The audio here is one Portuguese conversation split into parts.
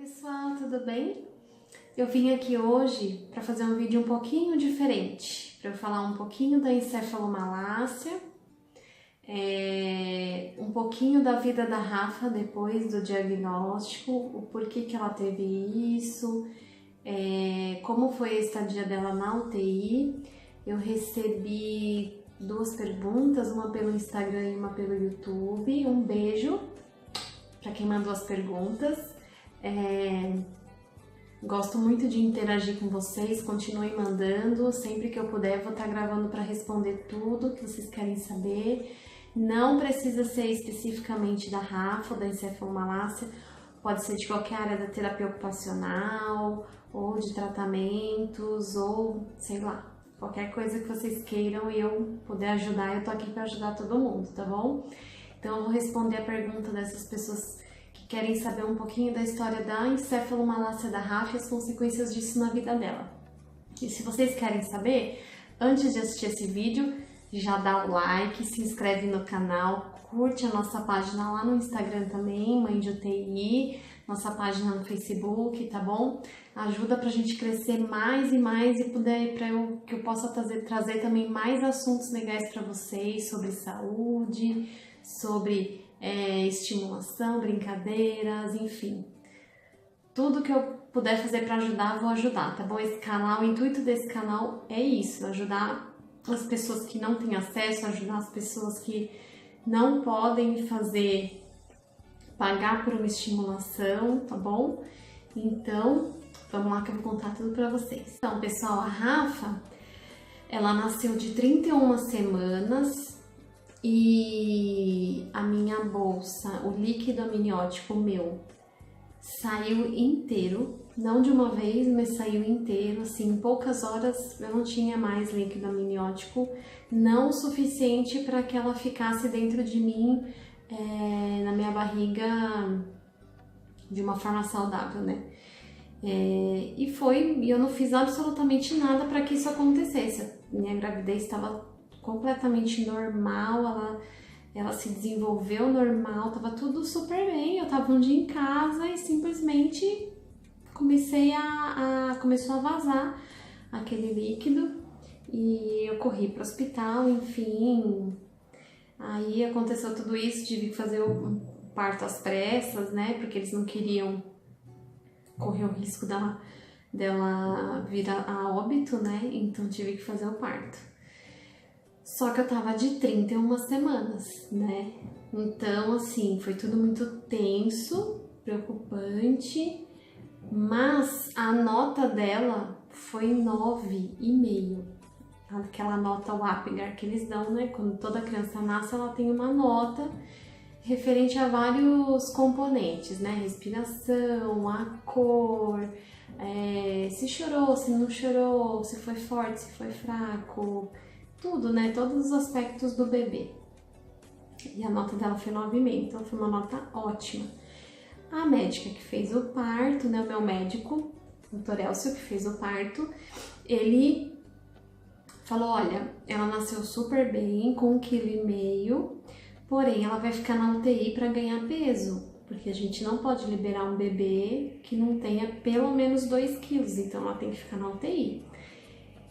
Pessoal, tudo bem? Eu vim aqui hoje para fazer um vídeo um pouquinho diferente, para eu falar um pouquinho da encefalomalácia, um pouquinho da vida da Rafa depois do diagnóstico, o porquê que ela teve isso, como foi a estadia dela na UTI. Eu recebi duas perguntas, uma pelo Instagram e uma pelo YouTube. Um beijo para quem mandou as perguntas. Gosto muito de interagir com vocês, continuem mandando, sempre que eu puder vou estar gravando para responder tudo que vocês querem saber. Não precisa ser especificamente da Rafa, da encefalomalácia, pode ser de qualquer área da terapia ocupacional, ou de tratamentos, ou sei lá, qualquer coisa que vocês queiram e eu puder ajudar, eu tô aqui para ajudar todo mundo, tá bom? Então eu vou responder a pergunta dessas pessoas que querem saber um pouquinho da história da encefalomalácia da Rafa e as consequências disso na vida dela. E se vocês querem saber, antes de assistir esse vídeo, já dá o like, se inscreve no canal, curte a nossa página lá no Instagram também, Mãe de UTI, nossa página no Facebook, tá bom? Ajuda pra gente crescer mais e mais e que eu possa trazer também mais assuntos legais para vocês sobre saúde, sobre estimulação, brincadeiras, enfim. Tudo que eu puder fazer para ajudar, vou ajudar, tá bom? Esse canal, o intuito desse canal é isso, ajudar as pessoas que não têm acesso, ajudar as pessoas que não podem pagar por uma estimulação, tá bom? Então, vamos lá que eu vou contar tudo para vocês. Então, pessoal, a Rafa, ela nasceu de 31 semanas e a minha bolsa, o líquido amniótico meu, saiu inteiro, não de uma vez, mas saiu inteiro, assim, em poucas horas eu não tinha mais líquido amniótico, não o suficiente para que ela ficasse dentro de mim, na minha barriga, de uma forma saudável, né? E eu não fiz absolutamente nada para que isso acontecesse. Minha gravidez estava completamente normal, ela se desenvolveu normal, tava tudo super bem. Eu tava um dia em casa e simplesmente começou a vazar aquele líquido e eu corri pro hospital, enfim. Aí aconteceu tudo isso, tive que fazer o parto às pressas, né? Porque eles não queriam correr o risco dela vir a óbito, né? Então tive que fazer o parto. Só que eu tava de 31 semanas, né? Então, assim, foi tudo muito tenso, preocupante, mas a nota dela foi 9,5. Aquela nota, o Apgar que eles dão, né? Quando toda criança nasce, ela tem uma nota referente a vários componentes, né? Respiração, a cor, se chorou, se não chorou, se foi forte, se foi fraco, tudo, né? Todos os aspectos do bebê. E a nota dela foi 9,5, então foi uma nota ótima. A médica que fez o parto, né? O meu médico, o Dr. Elcio, que fez o parto, ele falou, olha, ela nasceu super bem, com 1,5 kg, porém ela vai ficar na UTI para ganhar peso, porque a gente não pode liberar um bebê que não tenha pelo menos 2 quilos, então ela tem que ficar na UTI.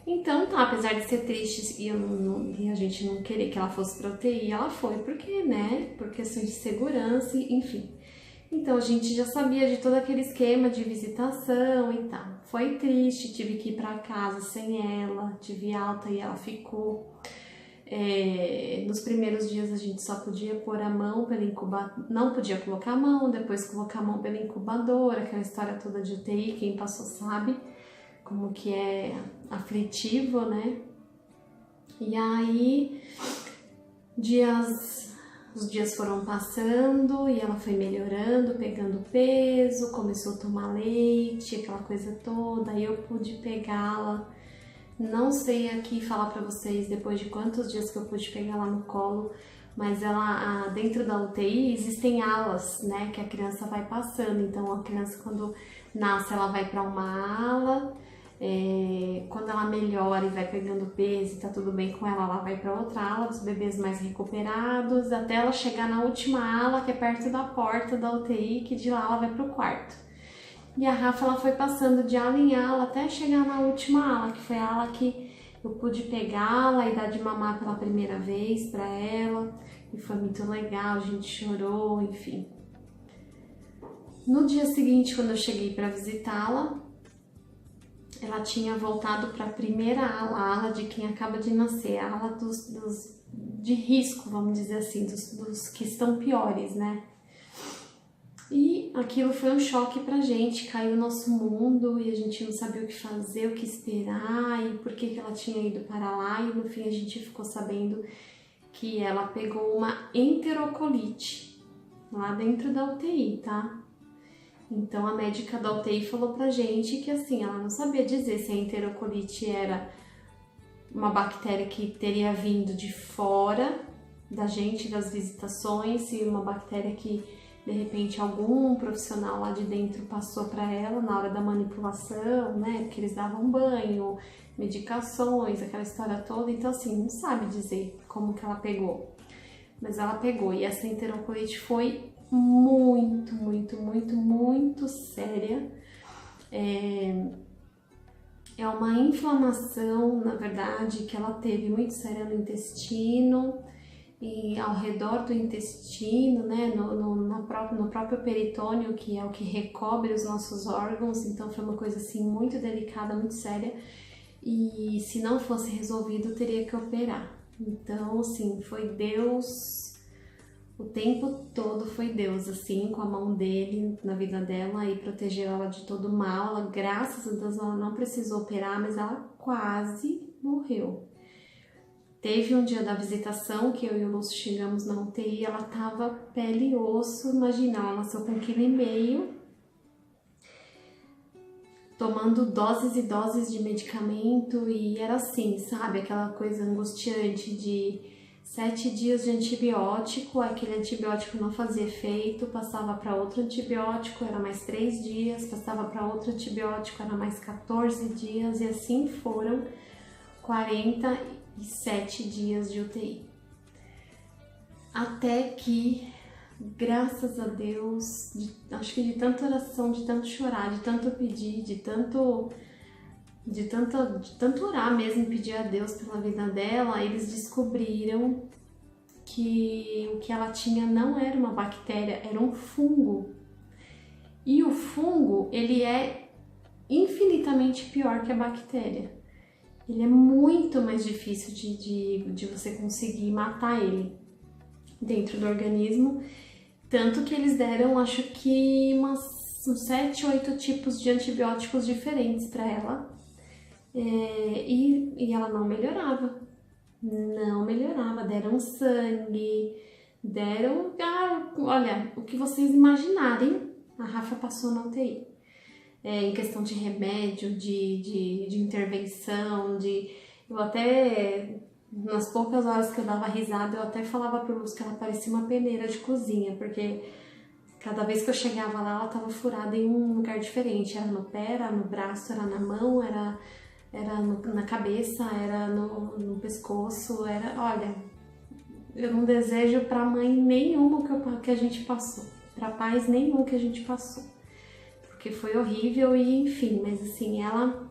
Então tá, apesar de ser triste e a gente não querer que ela fosse pra UTI, ela foi, porque, né, por questões de segurança, enfim. Então a gente já sabia de todo aquele esquema de visitação e tal. Foi triste, tive que ir pra casa sem ela, tive alta e ela ficou. Nos primeiros dias a gente só podia pôr a mão pela incubadora, não podia colocar a mão, depois colocar a mão pela incubadora, aquela história toda de UTI, quem passou sabe como que é aflitivo, né? E aí os dias foram passando e ela foi melhorando, pegando peso, começou a tomar leite, aquela coisa toda, aí eu pude pegá-la. Não sei aqui falar pra vocês depois de quantos dias que eu pude pegar ela no colo, mas ela, dentro da UTI existem alas, né, que a criança vai passando. Então a criança quando nasce ela vai para uma ala, quando ela melhora e vai pegando peso e tá tudo bem com ela, ela vai para outra ala, os bebês mais recuperados, até ela chegar na última ala, que é perto da porta da UTI, que de lá ela vai pro quarto. E a Rafa, ela foi passando de ala em ala até chegar na última ala, que foi a ala que eu pude pegá-la e dar de mamar pela primeira vez para ela. E foi muito legal, a gente chorou, enfim. No dia seguinte, quando eu cheguei para visitá-la, ela tinha voltado para a primeira ala, a ala de quem acaba de nascer, a ala de risco, vamos dizer assim, dos que estão piores, né? E aquilo foi um choque pra gente, caiu o nosso mundo e a gente não sabia o que fazer, o que esperar e por que ela tinha ido para lá. E no fim a gente ficou sabendo que ela pegou uma enterocolite lá dentro da UTI, tá? Então a médica da UTI falou pra gente que assim, ela não sabia dizer se a enterocolite era uma bactéria que teria vindo de fora da gente, das visitações, se uma bactéria que de repente algum profissional lá de dentro passou para ela na hora da manipulação, né? Porque eles davam banho, medicações, aquela história toda. Então assim, não sabe dizer como que ela pegou. Mas ela pegou e essa enterocolite foi muito, muito, muito, muito séria. É uma inflamação, na verdade, que ela teve muito séria no intestino e ao redor do intestino, né, no próprio peritônio, que é o que recobre os nossos órgãos. Então foi uma coisa assim muito delicada, muito séria, e se não fosse resolvido teria que operar. Então assim, foi Deus, o tempo todo foi Deus, assim, com a mão dele na vida dela e protegeu ela de todo mal. Ela, graças a Deus, ela não precisou operar, mas ela quase morreu. Teve um dia da visitação que eu e o Lúcio chegamos na UTI, ela tava pele e osso, imagina, ela nasceu com 1,5 kg, tomando doses e doses de medicamento e era assim, sabe, aquela coisa angustiante de 7 dias de antibiótico, aquele antibiótico não fazia efeito, passava para outro antibiótico, era mais 3 dias, passava para outro antibiótico, era mais 14 dias e assim foram 47 dias de UTI. Até que, graças a Deus, acho que de tanta oração, de tanto chorar, de tanto pedir, de tanto orar mesmo, pedir a Deus pela vida dela, eles descobriram que o que ela tinha não era uma bactéria, era um fungo. E o fungo, ele é infinitamente pior que a bactéria. Ele é muito mais difícil de você conseguir matar ele dentro do organismo. Tanto que eles deram, acho que uns 7, 8 tipos de antibióticos diferentes para ela. E ela não melhorava. Não melhorava. Deram sangue, deram... olha, o que vocês imaginarem, a Rafa passou na UTI. Em questão de remédio, de intervenção, eu até, nas poucas horas que eu dava risada, eu até falava pro Lúcio que ela parecia uma peneira de cozinha, porque cada vez que eu chegava lá, ela tava furada em um lugar diferente, era no pé, era no braço, era na mão, era na cabeça, era no pescoço, olha, eu não desejo pra mãe nenhuma que a gente passou, pra pais nenhum que a gente passou. Porque foi horrível e enfim, mas assim, ela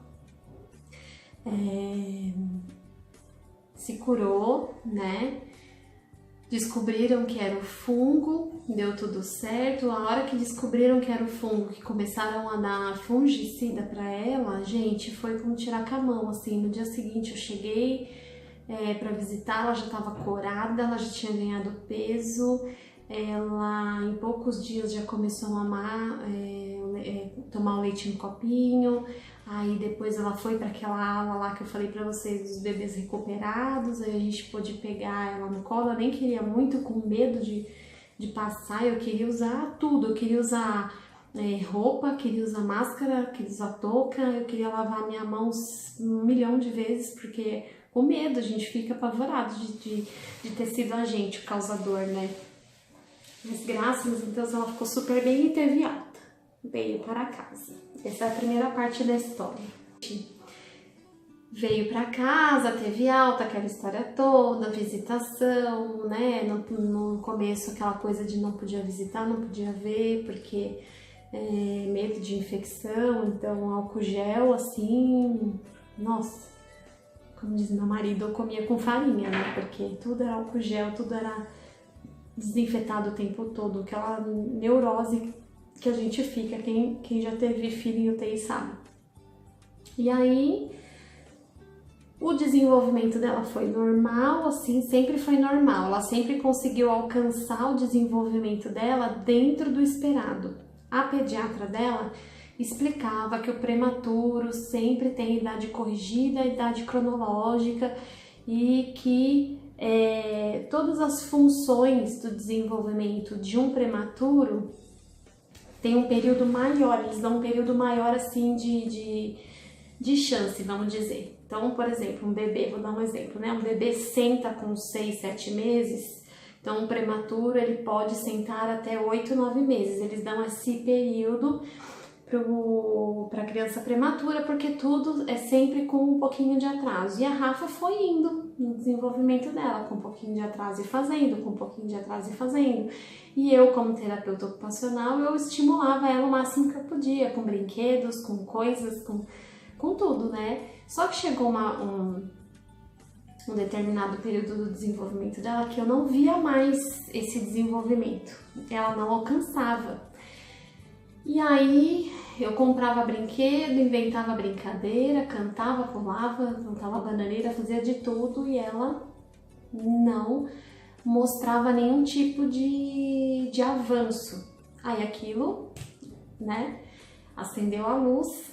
se curou, né? Descobriram que era o fungo, deu tudo certo. A hora que descobriram que era o fungo, que começaram a dar fungicida pra ela, gente, foi como tirar com a mão, assim. No dia seguinte eu cheguei pra visitar, ela já tava corada, ela já tinha ganhado peso, ela em poucos dias já começou a mamar, tomar o leite no copinho. Aí depois ela foi para aquela ala lá que eu falei para vocês, dos bebês recuperados. Aí a gente pôde pegar ela no colo. Eu nem queria muito, com medo de passar. Eu queria usar tudo, eu queria usar roupa, queria usar máscara, queria usar touca, eu queria lavar minha mão 1 milhão de vezes, porque com medo, a gente fica apavorado de ter sido a gente o causador, né? Mas graças a Deus ela ficou super bem e teve alta. Veio para casa. Essa é a primeira parte da história. Veio para casa, teve alta, aquela história toda, visitação, né? No começo aquela coisa de não podia visitar, não podia ver, porque medo de infecção, então álcool gel, assim, nossa, como diz meu marido, eu comia com farinha, né? Porque tudo era álcool gel, tudo era desinfetado o tempo todo, aquela neurose que a gente fica, quem já teve filho em UTI sabe. E aí, o desenvolvimento dela foi normal, assim, sempre foi normal. Ela sempre conseguiu alcançar o desenvolvimento dela dentro do esperado. A pediatra dela explicava que o prematuro sempre tem idade corrigida, idade cronológica e que todas as funções do desenvolvimento de um prematuro tem um período maior, eles dão um período maior assim de chance, vamos dizer. Então, por exemplo, um bebê, vou dar um exemplo, né? Um bebê senta com 6, 7 meses, então um prematuro ele pode sentar até 8, 9 meses. Eles dão esse período para a criança prematura, porque tudo é sempre com um pouquinho de atraso. E a Rafa foi indo no desenvolvimento dela, com um pouquinho de atraso e fazendo, com um pouquinho de atraso e fazendo. E eu, como terapeuta ocupacional, eu estimulava ela o máximo que eu podia, com brinquedos, com coisas, com tudo, né? Só que chegou um determinado período do desenvolvimento dela que eu não via mais esse desenvolvimento. Ela não alcançava. E aí eu comprava brinquedo, inventava brincadeira, cantava, pulava, cantava bananeira, fazia de tudo e ela não mostrava nenhum tipo de avanço. Aí aquilo, né, acendeu a luz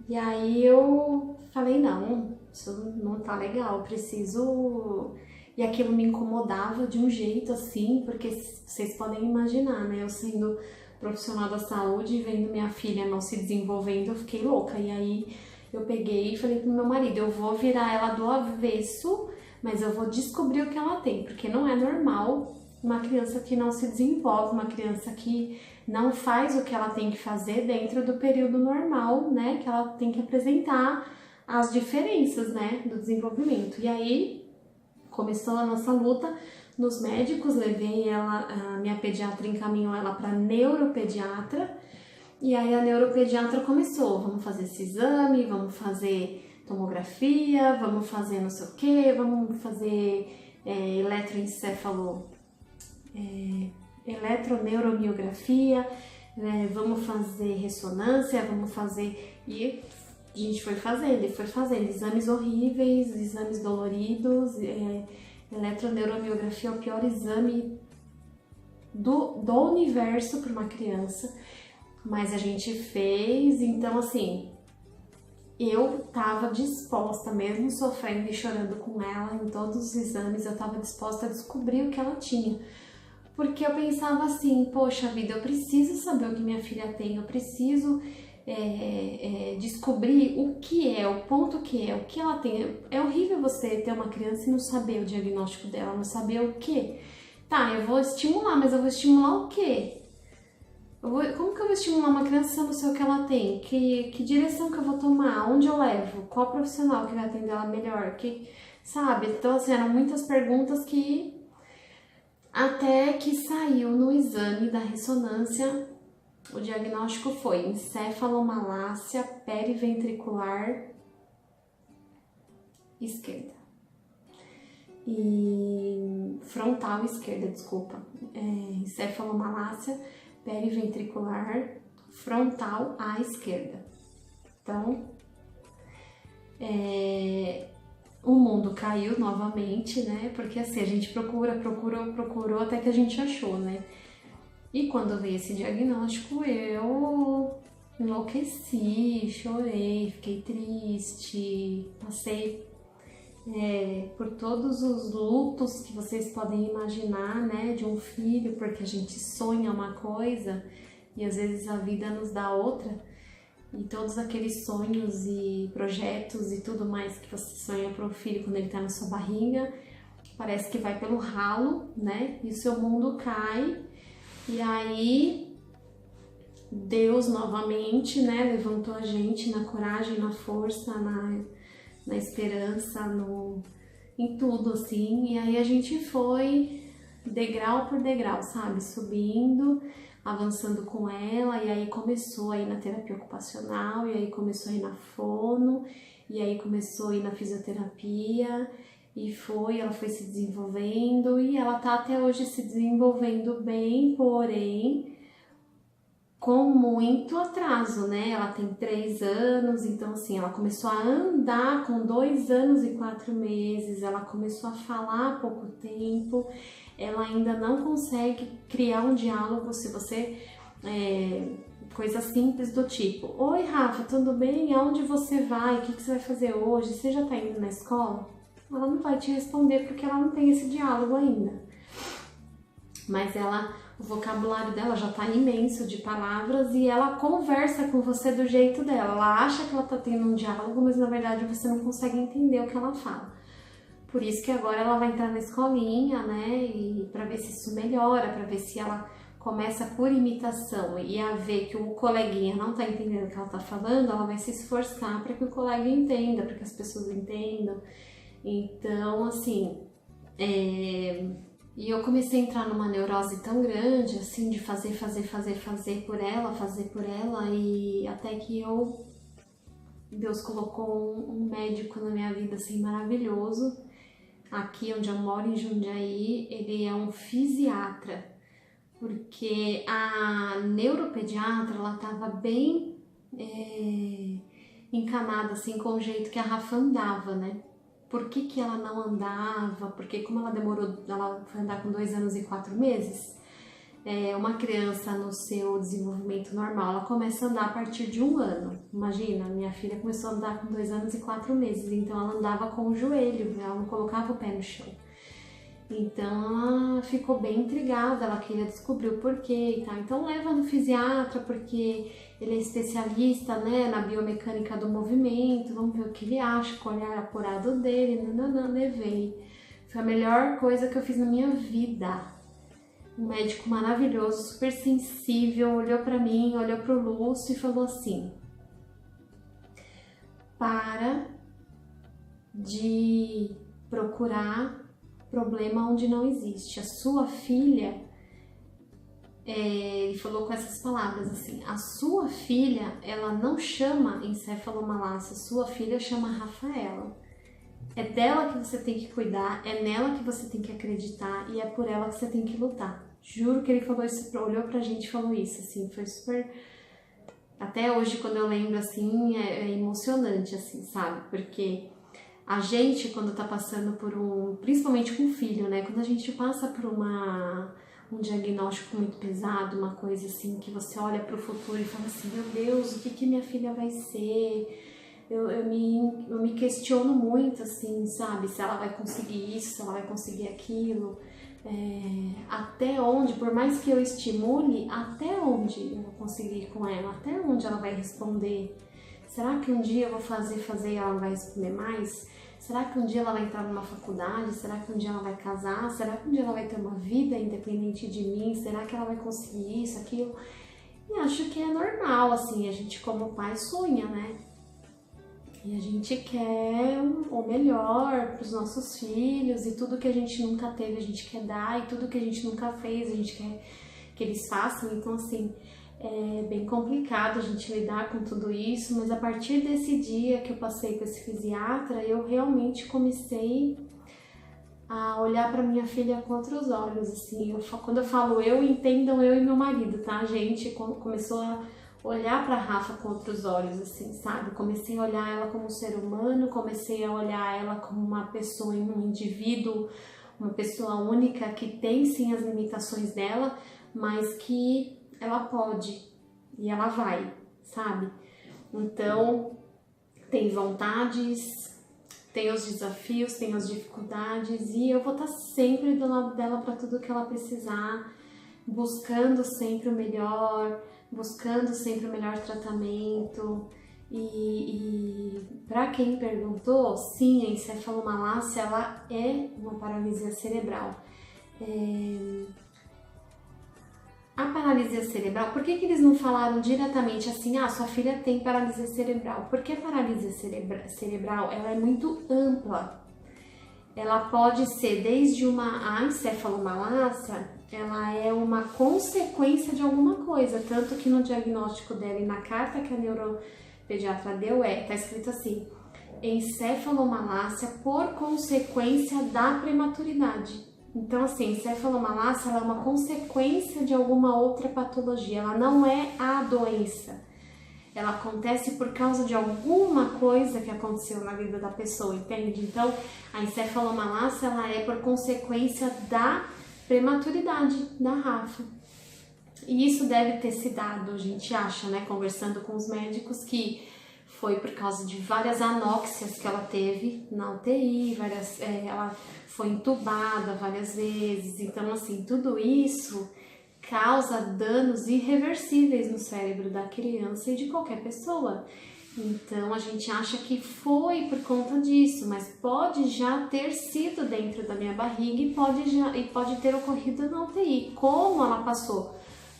e aí eu falei, não, isso não tá legal, eu preciso... E aquilo me incomodava de um jeito assim, porque vocês podem imaginar, né, eu sendo profissional da saúde, vendo minha filha não se desenvolvendo, eu fiquei louca. E aí eu peguei e falei pro meu marido, eu vou virar ela do avesso, mas eu vou descobrir o que ela tem, porque não é normal uma criança que não se desenvolve, uma criança que não faz o que ela tem que fazer dentro do período normal, né, que ela tem que apresentar as diferenças, né, do desenvolvimento. E aí começou a nossa luta nos médicos, levei ela, a minha pediatra encaminhou ela para neuropediatra, e aí a neuropediatra começou, vamos fazer esse exame, vamos fazer tomografia, vamos fazer não sei o que, vamos fazer eletroneuromiografia, vamos fazer ressonância, vamos fazer... E a gente foi fazendo exames horríveis, exames doloridos, eletroneuromiografia é o pior exame do universo para uma criança, mas a gente fez, então assim, eu tava disposta, mesmo sofrendo e chorando com ela em todos os exames, eu tava disposta a descobrir o que ela tinha, porque eu pensava assim, poxa vida, eu preciso saber o que minha filha tem, eu preciso descobrir o que é, o ponto que é, o que ela tem. É horrível você ter uma criança e não saber o diagnóstico dela, não saber o que. Tá, eu vou estimular, mas eu vou estimular o quê? Como que eu vou estimular uma criança se eu não sei o que ela tem? Que direção que eu vou tomar? Onde eu levo? Qual profissional que vai atender ela melhor? Sabe? Então, assim, eram muitas perguntas que até que saiu no exame da ressonância, o diagnóstico foi encefalomalácia periventricular esquerda. E frontal esquerda, desculpa. Encefalomalácia periventricular frontal à esquerda. Então, o mundo caiu novamente, né? Porque assim, a gente procurou até que a gente achou, né? E quando veio esse diagnóstico, eu enlouqueci, chorei, fiquei triste, passei por todos os lutos que vocês podem imaginar, né, de um filho, porque a gente sonha uma coisa e às vezes a vida nos dá outra, e todos aqueles sonhos e projetos e tudo mais que você sonha para o filho quando ele está na sua barriga, parece que vai pelo ralo, né, e o seu mundo cai. E aí, Deus novamente, né, levantou a gente na coragem, na força, na esperança, em tudo, assim. E aí a gente foi degrau por degrau, sabe, subindo. avançando com ela, e aí começou a ir na terapia ocupacional, e aí começou a ir na fono, e aí começou a ir na fisioterapia, ela foi se desenvolvendo, e ela tá até hoje se desenvolvendo bem, porém com muito atraso, né? Ela tem 3 anos, então assim, ela começou a andar com 2 anos e 4 meses, ela começou a falar há pouco tempo, ela ainda não consegue criar um diálogo se você... coisas simples do tipo: oi Rafa, tudo bem? Aonde você vai? O que você vai fazer hoje? Você já tá indo na escola? Ela não vai te responder porque ela não tem esse diálogo ainda. Mas o vocabulário dela já tá imenso de palavras e ela conversa com você do jeito dela. Ela acha que ela tá tendo um diálogo, mas na verdade você não consegue entender o que ela fala. Por isso que agora ela vai entrar na escolinha, né? E para ver se isso melhora, para ver se ela começa por imitação e a ver que o coleguinha não tá entendendo o que ela tá falando, ela vai se esforçar para que o colega entenda, para que as pessoas entendam. Então, assim, e eu comecei a entrar numa neurose tão grande, assim, de fazer por ela, e até que Deus colocou um médico na minha vida, assim, maravilhoso. Aqui onde eu moro, em Jundiaí, ele é um fisiatra, porque a neuropediatra, ela tava bem encanada, assim, com o jeito que a Rafa andava, né? Por que ela não andava? Porque como ela foi andar com 2 anos e 4 meses, uma criança no seu desenvolvimento normal, ela começa a andar a partir de 1 ano. Imagina, minha filha começou a andar com 2 anos e 4 meses, então ela andava com o joelho, ela não colocava o pé no chão. Então ela ficou bem intrigada, ela queria descobrir o porquê e tal. Então leva no fisiatra, porque ele é especialista, né, na biomecânica do movimento, vamos ver o que ele acha, com o olhar apurado dele, levei. Foi a melhor coisa que eu fiz na minha vida. Um médico maravilhoso, super sensível, olhou pra mim, olhou pro Lúcio e falou assim: para de procurar problema onde não existe. A sua filha, ele falou com essas palavras assim: a sua filha, ela não chama encefalomalácia, sua filha chama Rafaela. É dela que você tem que cuidar, é nela que você tem que acreditar e é por ela que você tem que lutar. Juro que ele falou isso, olhou pra gente e falou isso, assim, foi super... Até hoje, quando eu lembro, assim, é emocionante, assim, sabe? Porque a gente, quando tá passando por principalmente com o filho, né? Quando a gente passa por um diagnóstico muito pesado, uma coisa assim, que você olha pro futuro e fala assim: meu Deus, o que minha filha vai ser? Eu me questiono muito, assim, sabe? Se ela vai conseguir isso, se ela vai conseguir aquilo. Até onde, por mais que eu estimule, até onde eu vou conseguir com ela? Até onde ela vai responder? Será que um dia eu vou fazer e ela não vai responder mais? Será que um dia ela vai entrar numa faculdade? Será que um dia ela vai casar? Será que um dia ela vai ter uma vida independente de mim? Será que ela vai conseguir isso, aquilo? E acho que é normal, assim, a gente como pai sonha, né? E a gente quer o melhor para os nossos filhos, e tudo que a gente nunca teve a gente quer dar, e tudo que a gente nunca fez a gente quer que eles façam. Então, assim, é bem complicado a gente lidar com tudo isso, mas a partir desse dia que eu passei com esse fisiatra, eu realmente comecei a olhar para minha filha com outros olhos, assim. Quando eu falo entendam eu e meu marido, tá? A gente começou a olhar para Rafa com outros olhos, assim, sabe? Comecei a olhar ela como um ser humano, comecei a olhar ela como uma pessoa, um indivíduo, uma pessoa única que tem sim as limitações dela, mas que ela pode e ela vai, sabe? Então, tem vontades, tem os desafios, tem as dificuldades, e eu vou estar sempre do lado dela para tudo que ela precisar, buscando sempre o melhor, buscando sempre o melhor tratamento. E para quem perguntou, sim, a encefalomalácia, ela é uma paralisia cerebral. A paralisia cerebral, por que eles não falaram diretamente assim: ah, sua filha tem paralisia cerebral? Porque a paralisia cerebral, ela é muito ampla. Ela pode ser desde a encefalomalácia, ela é uma consequência de alguma coisa, tanto que no diagnóstico dela e na carta que a neuropediatra deu tá escrito assim: encefalomalácia por consequência da prematuridade. Então, assim, encefalomalácia ela é uma consequência de alguma outra patologia, ela não é a doença. Ela acontece por causa de alguma coisa que aconteceu na vida da pessoa, entende? Então, a encefalomalácia ela é por consequência da prematuridade da Rafa. E isso deve ter se dado, a gente acha, né, conversando com os médicos, que foi por causa de várias anóxias que ela teve na UTI, ela foi entubada várias vezes. Então, assim, tudo isso causa danos irreversíveis no cérebro da criança e de qualquer pessoa. Então, a gente acha que foi por conta disso, mas pode já ter sido dentro da minha barriga e pode ter ocorrido na UTI. Como ela passou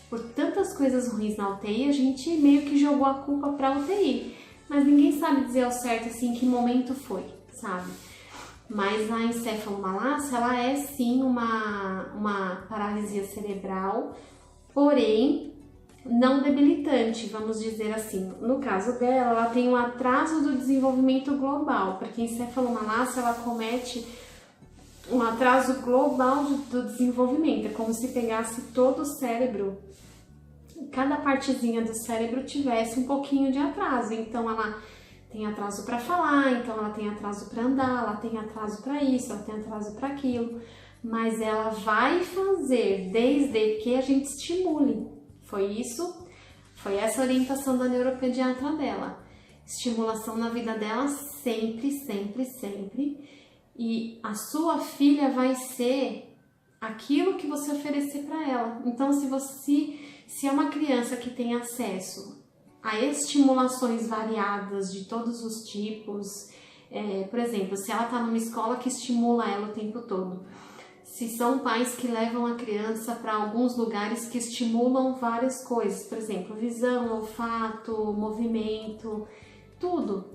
por tantas coisas ruins na UTI, a gente meio que jogou a culpa para a UTI. Mas ninguém sabe dizer ao certo assim em que momento foi, sabe? Mas a encefalomalácia, ela é sim uma paralisia cerebral, porém não debilitante, vamos dizer assim. No caso dela, ela tem um atraso do desenvolvimento global, porque a encefalomalácia, ela comete um atraso global do desenvolvimento. É como se pegasse todo o cérebro, cada partezinha do cérebro tivesse um pouquinho de atraso. Então, ela tem atraso para falar, então ela tem atraso para andar, ela tem atraso para isso, ela tem atraso para aquilo, mas ela vai fazer desde que a gente estimule. Foi essa a orientação da neuropediatra dela. Estimulação na vida dela sempre, sempre, sempre. E a sua filha vai ser aquilo que você oferecer para ela. Então, se é uma criança que tem acesso a estimulações variadas de todos os tipos, por exemplo, se ela está numa escola que estimula ela o tempo todo, se são pais que levam a criança para alguns lugares que estimulam várias coisas, por exemplo, visão, olfato, movimento, tudo,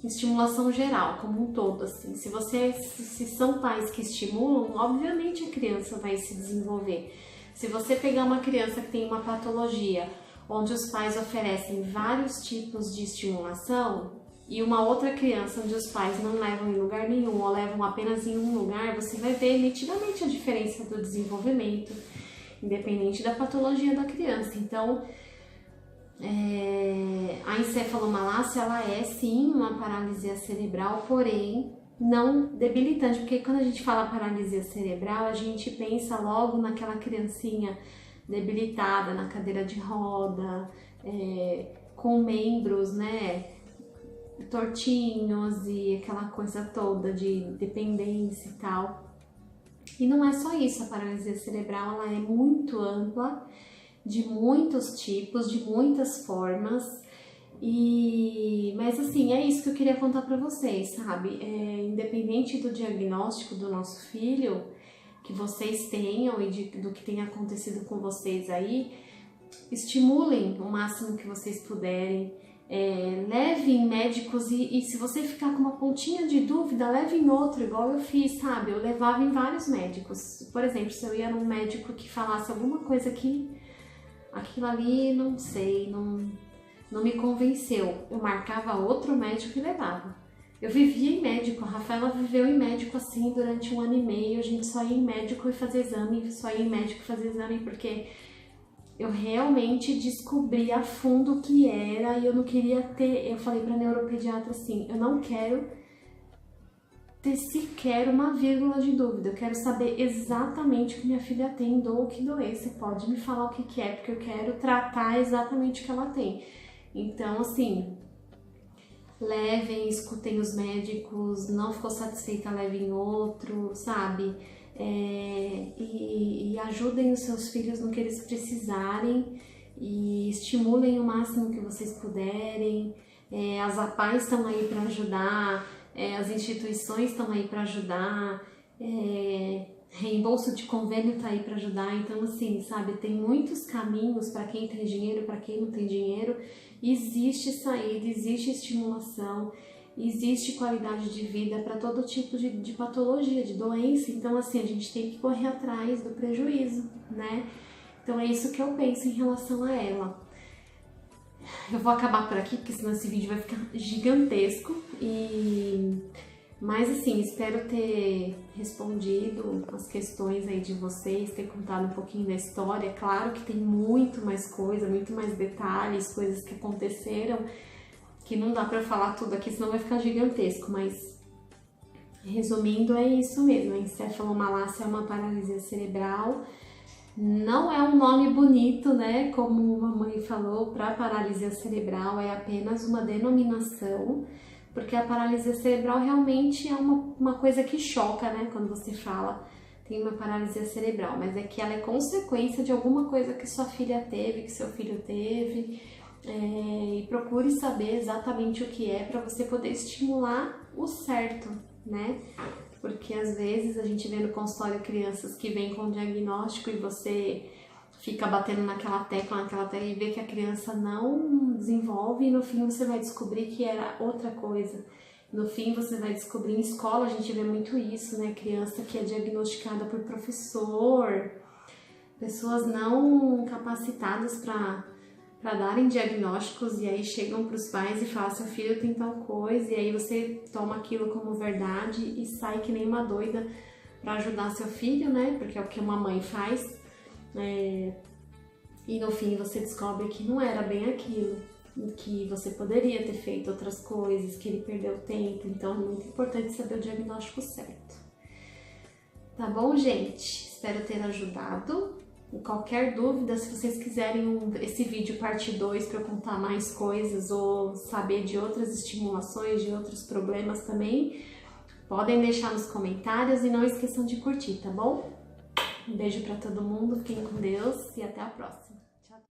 estimulação geral, como um todo, assim. Se são pais que estimulam, obviamente a criança vai se desenvolver. Se você pegar uma criança que tem uma patologia, onde os pais oferecem vários tipos de estimulação, e uma outra criança onde os pais não levam em lugar nenhum ou levam apenas em um lugar, você vai ver nitidamente a diferença do desenvolvimento, independente da patologia da criança. Então, a encefalomalácia, ela é sim uma paralisia cerebral, porém não debilitante, porque quando a gente fala paralisia cerebral, a gente pensa logo naquela criancinha debilitada na cadeira de roda, com membros, né, tortinhos e aquela coisa toda de dependência e tal. E não é só isso, a paralisia cerebral ela é muito ampla, de muitos tipos, de muitas formas, mas assim, é isso que eu queria contar para vocês, sabe? Independente do diagnóstico do nosso filho, que vocês tenham e do que tenha acontecido com vocês aí, estimulem o máximo que vocês puderem, levem médicos e se você ficar com uma pontinha de dúvida, leve em outro, igual eu fiz, sabe? Eu levava em vários médicos. Por exemplo, se eu ia num médico que falasse alguma coisa que aquilo ali, não sei, não me convenceu, eu marcava outro médico e levava. Eu vivia em médico, a Rafaela viveu em médico assim durante 1 ano e meio, a gente só ia em médico e fazer exame, porque eu realmente descobri a fundo o que era e eu não queria ter, eu falei pra neuropediatra assim, eu não quero ter sequer uma vírgula de dúvida, eu quero saber exatamente o que minha filha tem, ou que doença, pode me falar o que é, porque eu quero tratar exatamente o que ela tem. Então, assim, levem, escutem os médicos, não ficou satisfeita, levem outro, sabe? E ajudem os seus filhos no que eles precisarem e estimulem o máximo que vocês puderem. As APAES estão aí para ajudar, as instituições estão aí para ajudar, reembolso de convênio está aí para ajudar. Então, assim, sabe, tem muitos caminhos para quem tem dinheiro, para quem não tem dinheiro. Existe saída, existe estimulação. existe qualidade de vida para todo tipo de patologia, de doença. Então, assim, a gente tem que correr atrás do prejuízo, né? Então, é isso que eu penso em relação a ela. Eu vou acabar por aqui, porque senão esse vídeo vai ficar gigantesco. Mas, assim, espero ter respondido as questões aí de vocês, ter contado um pouquinho da história. Claro que tem muito mais coisa, muito mais detalhes, coisas que aconteceram, que não dá pra falar tudo aqui, senão vai ficar gigantesco, mas resumindo, é isso mesmo. A encefalomalácia é uma paralisia cerebral, não é um nome bonito, né, como a mamãe falou, para paralisia cerebral, é apenas uma denominação, porque a paralisia cerebral realmente é uma coisa que choca, né, quando você fala tem uma paralisia cerebral, mas é que ela é consequência de alguma coisa que sua filha teve, que seu filho teve. E procure saber exatamente o que é para você poder estimular o certo, né? Porque às vezes a gente vê no consultório crianças que vêm com diagnóstico e você fica batendo naquela tecla e vê que a criança não desenvolve e no fim você vai descobrir que era outra coisa. No fim você vai descobrir, em escola a gente vê muito isso, né? Criança que é diagnosticada por professor, pessoas não capacitadas para darem diagnósticos e aí chegam para os pais e falam, seu filho tem tal coisa, e aí você toma aquilo como verdade e sai que nem uma doida para ajudar seu filho, né? Porque é o que uma mãe faz. E no fim você descobre que não era bem aquilo, que você poderia ter feito outras coisas, que ele perdeu tempo. Então é muito importante saber o diagnóstico certo. Tá bom, gente? Espero ter ajudado. Qualquer dúvida, se vocês quiserem esse vídeo parte 2 para eu contar mais coisas ou saber de outras estimulações, de outros problemas também, podem deixar nos comentários e não esqueçam de curtir, tá bom? Um beijo para todo mundo, fiquem com Deus e até a próxima!